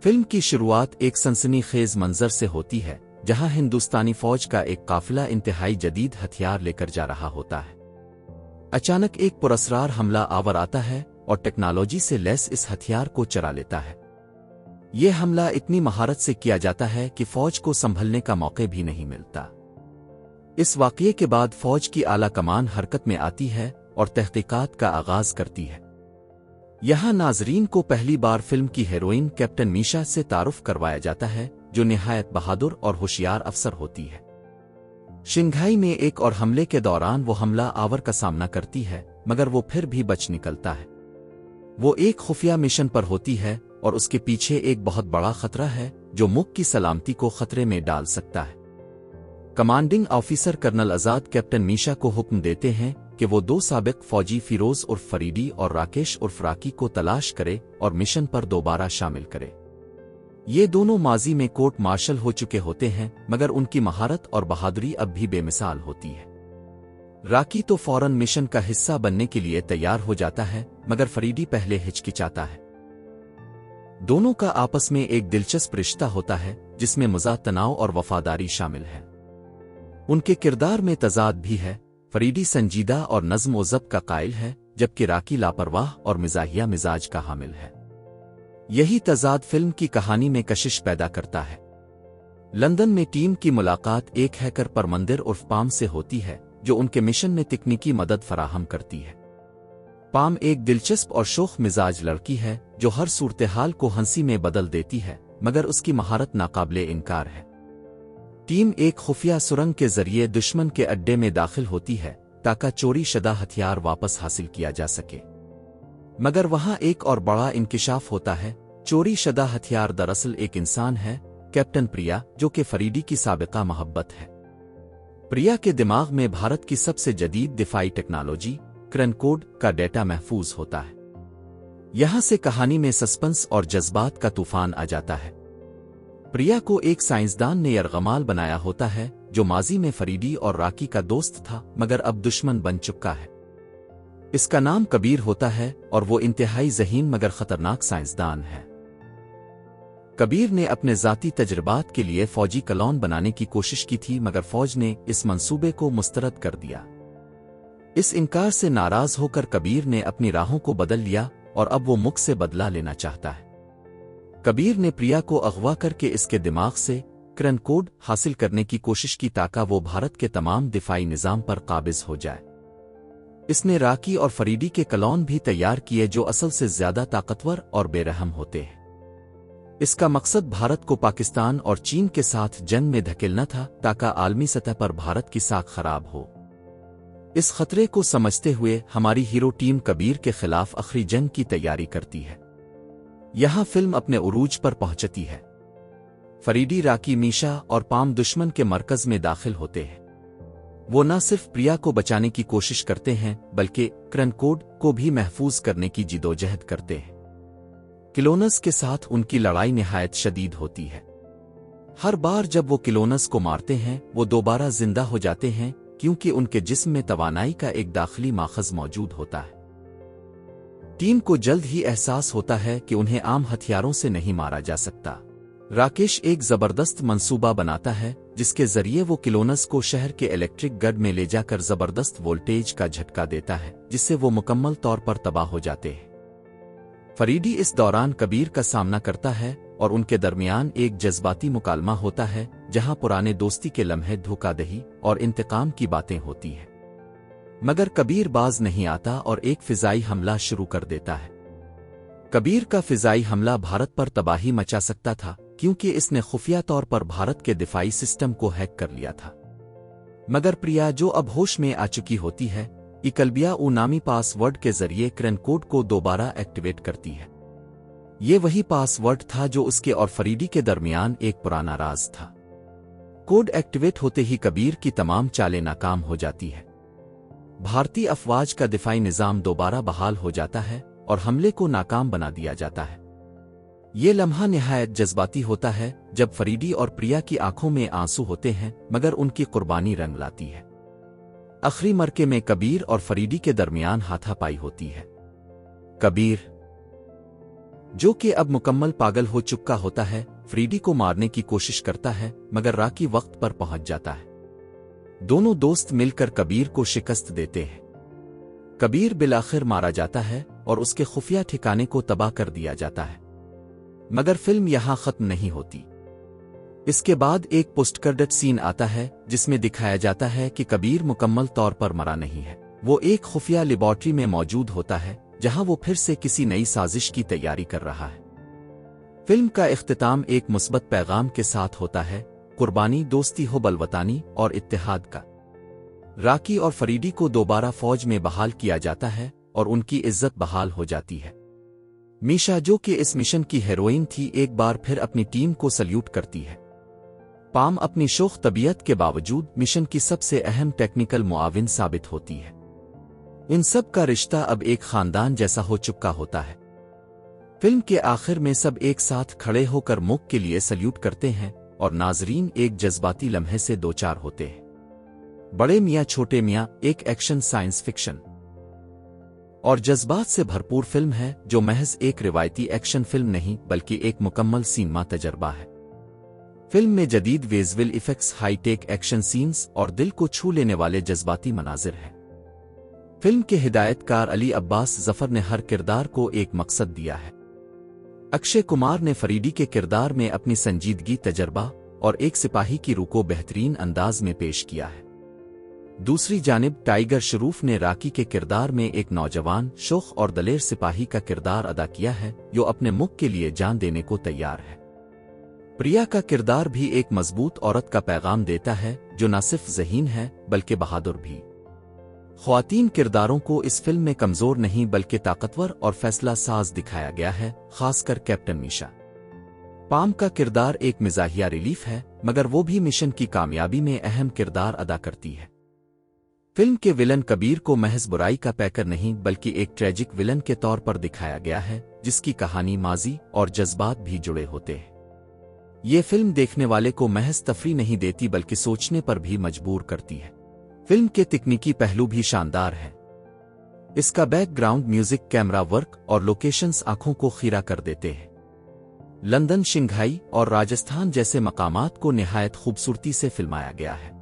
Film کی شروعات ایک سنسنی خیز منظر سے ہوتی ہے جہاں ہندوستانی فوج کا ایک قافلہ انتہائی جدید ہتھیار لے کر جا رہا ہوتا ہے۔ اچانک ایک پراسرار حملہ آور آتا ہے اور ٹیکنالوجی سے لیس اس ہتھیار کو چرا لیتا ہے۔ یہ حملہ اتنی مہارت سے کیا جاتا ہے کہ فوج کو سنبھلنے کا موقع بھی نہیں ملتا۔ اس واقعے کے بعد فوج کی اعلیٰ کمان حرکت میں آتی ہے اور تحقیقات کا آغاز کرتی ہے۔ یہاں ناظرین کو پہلی بار فلم کی ہیروئن کیپٹن میشا سے تعارف کروایا جاتا ہے جو نہایت بہادر اور ہوشیار افسر ہوتی ہے۔ شنگھائی میں ایک اور حملے کے دوران وہ حملہ آور کا سامنا کرتی ہے مگر وہ پھر بھی بچ نکلتا ہے۔ وہ ایک خفیہ مشن پر ہوتی ہے اور اس کے پیچھے ایک بہت بڑا خطرہ ہے جو ملک کی سلامتی کو خطرے میں ڈال سکتا ہے۔ کمانڈنگ آفیسر کرنل آزاد کیپٹن میشا کو حکم دیتے ہیں کہ وہ دو سابق فوجی فیروز عرف فریدی اور راکیش عرف راکی کو تلاش کرے اور مشن پر دوبارہ شامل کرے۔ یہ دونوں ماضی میں کورٹ مارشل ہو چکے ہوتے ہیں مگر ان کی مہارت اور بہادری اب بھی بے مثال ہوتی ہے۔ راکی تو فوراً مشن کا حصہ بننے کے لیے تیار ہو جاتا ہے مگر فریدی پہلے ہچکچاتا ہے۔ دونوں کا آپس میں ایک دلچسپ رشتہ ہوتا ہے جس میں مزاح، تناؤ اور وفاداری شامل ہے۔ ان کے کردار میں تضاد بھی ہے۔ فریدی سنجیدہ اور نظم و ضبط کا قائل ہے جبکہ راکی لاپرواہ اور مزاحیہ مزاج کا حامل ہے۔ یہی تضاد فلم کی کہانی میں کشش پیدا کرتا ہے۔ لندن میں ٹیم کی ملاقات ایک ہیکر پرمندر عرف پام سے ہوتی ہے جو ان کے مشن میں تکنیکی مدد فراہم کرتی ہے۔ پام ایک دلچسپ اور شوخ مزاج لڑکی ہے جو ہر صورتحال کو ہنسی میں بدل دیتی ہے مگر اس کی مہارت ناقابل انکار ہے۔ ٹیم ایک خفیہ سرنگ کے ذریعے دشمن کے اڈے میں داخل ہوتی ہے تاکہ چوری شدہ ہتھیار واپس حاصل کیا جا سکے، مگر وہاں ایک اور بڑا انکشاف ہوتا ہے۔ چوری شدہ ہتھیار دراصل ایک انسان ہے، کیپٹن پریا، جو کہ فریدی کی سابقہ محبت ہے۔ پریا کے دماغ میں بھارت کی سب سے جدید دفاعی ٹیکنالوجی کرن کوڈ کا ڈیٹا محفوظ ہوتا ہے۔ یہاں سے کہانی میں سسپنس اور جذبات کا طوفان آ جاتا ہے۔ پریا کو ایک سائنسدان نے یرغمال بنایا ہوتا ہے جو ماضی میں فریدی اور راکی کا دوست تھا مگر اب دشمن بن چکا ہے۔ اس کا نام کبیر ہوتا ہے اور وہ انتہائی ذہین مگر خطرناک سائنسدان ہے۔ کبیر نے اپنے ذاتی تجربات کے لیے فوجی کلون بنانے کی کوشش کی تھی مگر فوج نے اس منصوبے کو مسترد کر دیا۔ اس انکار سے ناراض ہو کر کبیر نے اپنی راہوں کو بدل لیا اور اب وہ ملک سے بدلہ لینا چاہتا ہے۔ کبیر نے پریا کو اغوا کر کے اس کے دماغ سے کرن کوڈ حاصل کرنے کی کوشش کی تاکہ وہ بھارت کے تمام دفاعی نظام پر قابض ہو جائے۔ اس نے راکی اور فریدی کے کلون بھی تیار کیے جو اصل سے زیادہ طاقتور اور بے رحم ہوتے ہیں۔ اس کا مقصد بھارت کو پاکستان اور چین کے ساتھ جنگ میں دھکیلنا تھا تاکہ عالمی سطح پر بھارت کی ساکھ خراب ہو۔ اس خطرے کو سمجھتے ہوئے ہماری ہیرو ٹیم کبیر کے خلاف آخری جنگ کی تیاری کرتی ہے۔ یہاں فلم اپنے عروج پر پہنچتی ہے۔ فریدی، راکی، میشا اور پام دشمن کے مرکز میں داخل ہوتے ہیں۔ وہ نہ صرف پریا کو بچانے کی کوشش کرتے ہیں بلکہ کرن کوڈ کو بھی محفوظ کرنے کی جدوجہد کرتے ہیں۔ کلونز کے ساتھ ان کی لڑائی نہایت شدید ہوتی ہے۔ ہر بار جب وہ کلونز کو مارتے ہیں وہ دوبارہ زندہ ہو جاتے ہیں کیونکہ ان کے جسم میں توانائی کا ایک داخلی ماخذ موجود ہوتا ہے۔ ٹیم کو جلد ہی احساس ہوتا ہے کہ انہیں عام ہتھیاروں سے نہیں مارا جا سکتا۔ راکیش ایک زبردست منصوبہ بناتا ہے جس کے ذریعے وہ کلونز کو شہر کے الیکٹرک گرڈ میں لے جا کر زبردست وولٹیج کا جھٹکا دیتا ہے جس سے وہ مکمل طور پر تباہ ہو جاتے ہیں۔ فریدی اس دوران کبیر کا سامنا کرتا ہے اور ان کے درمیان ایک جذباتی مکالمہ ہوتا ہے جہاں پرانے دوستی کے لمحے، دھوکہ دہی اور انتقام کی باتیں ہوتی ہیں، مگر کبیر باز نہیں آتا اور ایک فضائی حملہ شروع کر دیتا ہے۔ کبیر کا فضائی حملہ بھارت پر تباہی مچا سکتا تھا کیونکہ اس نے خفیہ طور پر بھارت کے دفاعی سسٹم کو ہیک کر لیا تھا، مگر پریا جو اب ہوش میں آ چکی ہوتی ہے ایکلبیا او نامی پاس ورڈ کے ذریعے کرن کوڈ کو دوبارہ ایکٹیویٹ کرتی ہے۔ یہ وہی پاس ورڈ تھا جو اس کے اور فریدی کے درمیان ایک پرانا راز تھا۔ کوڈ ایکٹیویٹ ہوتے ہی کبیر کی تمام چالیں ناکام ہو جاتی ہے۔ بھارتی افواج کا دفاعی نظام دوبارہ بحال ہو جاتا ہے اور حملے کو ناکام بنا دیا جاتا ہے۔ یہ لمحہ نہایت جذباتی ہوتا ہے جب فریدی اور پریا کی آنکھوں میں آنسو ہوتے ہیں مگر ان کی قربانی رنگ لاتی ہے۔ آخری مرکے میں کبیر اور فریدی کے درمیان ہاتھا پائی ہوتی ہے۔ کبیر جو کہ اب مکمل پاگل ہو چکا ہوتا ہے، فریڈی کو مارنے کی کوشش کرتا ہے مگر راکی وقت پر پہنچ جاتا ہے۔ دونوں دوست مل کر کبیر کو شکست دیتے ہیں۔ کبیر بالآخر مارا جاتا ہے اور اس کے خفیہ ٹھکانے کو تباہ کر دیا جاتا ہے، مگر فلم یہاں ختم نہیں ہوتی۔ اس کے بعد ایک پوسٹ کریڈٹ سین آتا ہے جس میں دکھایا جاتا ہے کہ کبیر مکمل طور پر مرا نہیں ہے، وہ ایک خفیہ لیبارٹری میں موجود ہوتا ہے جہاں وہ پھر سے کسی نئی سازش کی تیاری کر رہا ہے۔ فلم کا اختتام ایک مثبت پیغام کے ساتھ ہوتا ہے، قربانی، دوستی، حب الوطنی اور اتحاد کا۔ راکی اور فریڈی کو دوبارہ فوج میں بحال کیا جاتا ہے اور ان کی عزت بحال ہو جاتی ہے۔ میشا، جو کہ اس مشن کی ہیروئن تھی، ایک بار پھر اپنی ٹیم کو سلیوٹ کرتی ہے۔ پام اپنی شوخ طبیعت کے باوجود مشن کی سب سے اہم ٹیکنیکل معاون ثابت ہوتی ہے۔ ان سب کا رشتہ اب ایک خاندان جیسا ہو چکا ہوتا ہے۔ فلم کے آخر میں سب ایک ساتھ کھڑے ہو کر موک کے لیے سلیوٹ کرتے ہیں اور ناظرین ایک جذباتی لمحے سے دوچار ہوتے ہیں۔ بڑے میاں چھوٹے میاں ایک ایکشن، سائنس فکشن اور جذبات سے بھرپور فلم ہے جو محض ایک روایتی ایکشن فلم نہیں بلکہ ایک مکمل سینما تجربہ ہے۔ فلم میں جدید visual effects, high tech action scenes اور دل کو چھو لینے والے جذباتی مناظر ہیں۔ فلم کے ہدایت کار علی عباس ظفر نے ہر کردار کو ایک مقصد دیا ہے۔ اکشے کمار نے فریڈی کے کردار میں اپنی سنجیدگی، تجربہ اور ایک سپاہی کی روح کو بہترین انداز میں پیش کیا ہے۔ دوسری جانب ٹائیگر شروف نے راکی کے کردار میں ایک نوجوان، شوخ اور دلیر سپاہی کا کردار ادا کیا ہے جو اپنے ملک کے لیے جان دینے کو تیار ہے۔ پریا کا کردار بھی ایک مضبوط عورت کا پیغام دیتا ہے جو نہ صرف ذہین ہے بلکہ بہادر بھی۔ خواتین کرداروں کو اس فلم میں کمزور نہیں بلکہ طاقتور اور فیصلہ ساز دکھایا گیا ہے، خاص کر کیپٹن میشا۔ پام کا کردار ایک مزاحیہ ریلیف ہے مگر وہ بھی مشن کی کامیابی میں اہم کردار ادا کرتی ہے۔ فلم کے ولن کبیر کو محض برائی کا پیکر نہیں بلکہ ایک ٹریجک ولن کے طور پر دکھایا گیا ہے جس کی کہانی، ماضی اور جذبات بھی جڑے ہوتے ہیں۔ یہ فلم دیکھنے والے کو محض تفریح نہیں دیتی بلکہ سوچنے پر بھی مجبور کرتی ہے۔ فلم کے تکنیکی پہلو بھی شاندار ہے۔ اس کا back ground music, camera work اور لوکیشنز آنکھوں کو خیرہ کر دیتے ہیں۔ لندن، شنگھائی اور راجستھان جیسے مقامات کو نہایت خوبصورتی سے فلمایا گیا ہے۔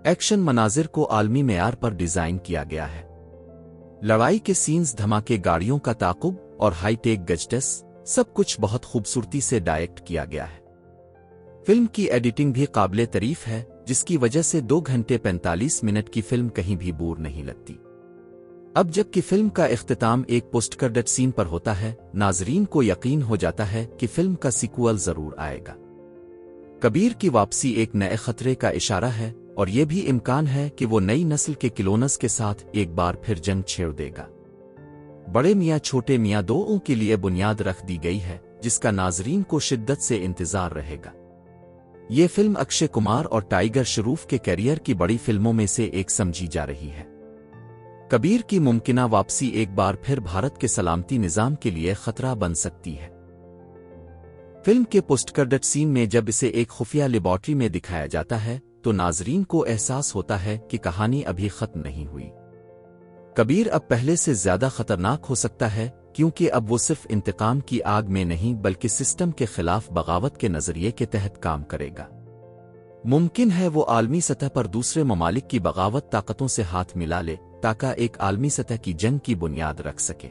ایکشن مناظر کو عالمی معیار پر ڈیزائن کیا گیا ہے۔ لڑائی کے سینز، دھماکے، گاڑیوں کا تعاقب اور ہائی ٹیک گیجٹس، سب کچھ بہت خوبصورتی سے ڈائریکٹ کیا گیا ہے۔ فلم کی ایڈیٹنگ بھی قابل تعریف ہے جس کی وجہ سے 2 گھنٹے 45 منٹ کی فلم کہیں بھی بور نہیں لگتی۔ اب جب کہ فلم کا اختتام ایک پوسٹ کریڈٹ سین پر ہوتا ہے، ناظرین کو یقین ہو جاتا ہے کہ فلم کا سیکوئل ضرور آئے گا۔ کبیر کی واپسی ایک نئے خطرے کا اشارہ ہے اور یہ بھی امکان ہے کہ وہ نئی نسل کے کلونز کے ساتھ ایک بار پھر جنگ چھیڑ دے گا۔ بڑے میاں چھوٹے میاں 2 کے لیے بنیاد رکھ دی گئی ہے جس کا ناظرین کو شدت سے انتظار رہے گا۔ یہ فلم اکشے کمار اور ٹائیگر شروف کے کیریئر کی بڑی فلموں میں سے ایک سمجھی جا رہی ہے۔ کبیر کی ممکنہ واپسی ایک بار پھر بھارت کے سلامتی نظام کے لیے خطرہ بن سکتی ہے۔ فلم کے پوسٹ کریڈٹ سین میں جب اسے ایک خفیہ لیبارٹری میں دکھایا جاتا ہے تو ناظرین کو احساس ہوتا ہے کہ کہانی ابھی ختم نہیں ہوئی۔ کبیر اب پہلے سے زیادہ خطرناک ہو سکتا ہے کیونکہ اب وہ صرف انتقام کی آگ میں نہیں بلکہ سسٹم کے خلاف بغاوت کے نظریے کے تحت کام کرے گا۔ ممکن ہے وہ عالمی سطح پر دوسرے ممالک کی بغاوت طاقتوں سے ہاتھ ملا لے تاکہ ایک عالمی سطح کی جنگ کی بنیاد رکھ سکے۔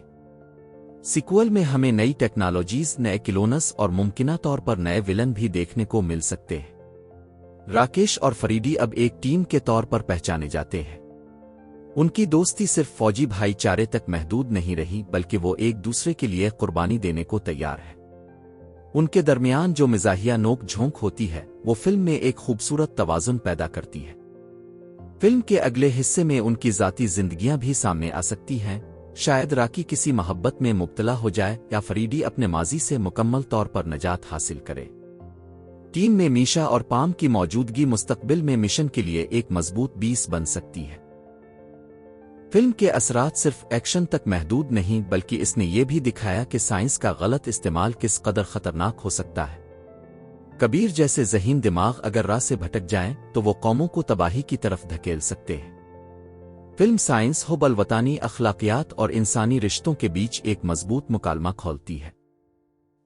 سیکوئل میں ہمیں نئی ٹیکنالوجیز، نئے کلونز اور ممکنہ طور پر نئے ولن بھی دیکھنے کو مل سکتے ہیں۔ راکیش اور فریڈی اب ایک ٹیم کے طور پر پہچانے جاتے ہیں۔ ان کی دوستی صرف فوجی بھائی چارے تک محدود نہیں رہی بلکہ وہ ایک دوسرے کے لیے قربانی دینے کو تیار ہے۔ ان کے درمیان جو مزاحیہ نوک جھونک ہوتی ہے وہ فلم میں ایک خوبصورت توازن پیدا کرتی ہے۔ فلم کے اگلے حصے میں ان کی ذاتی زندگیاں بھی سامنے آ سکتی ہیں، شاید راکی کسی محبت میں مبتلا ہو جائے یا فریڈی اپنے ماضی سے مکمل طور پر نجات حاصل کرے۔ ٹیم میں میشا اور پام کی موجودگی مستقبل میں مشن کے لیے ایک مضبوط بیس بن سکتی ہے۔ فلم کے اثرات صرف ایکشن تک محدود نہیں بلکہ اس نے یہ بھی دکھایا کہ سائنس کا غلط استعمال کس قدر خطرناک ہو سکتا ہے۔ کبیر جیسے ذہین دماغ اگر راہ سے بھٹک جائیں تو وہ قوموں کو تباہی کی طرف دھکیل سکتے ہیں۔ فلم سائنس، حب الوطنی، اخلاقیات اور انسانی رشتوں کے بیچ ایک مضبوط مکالمہ کھولتی ہے۔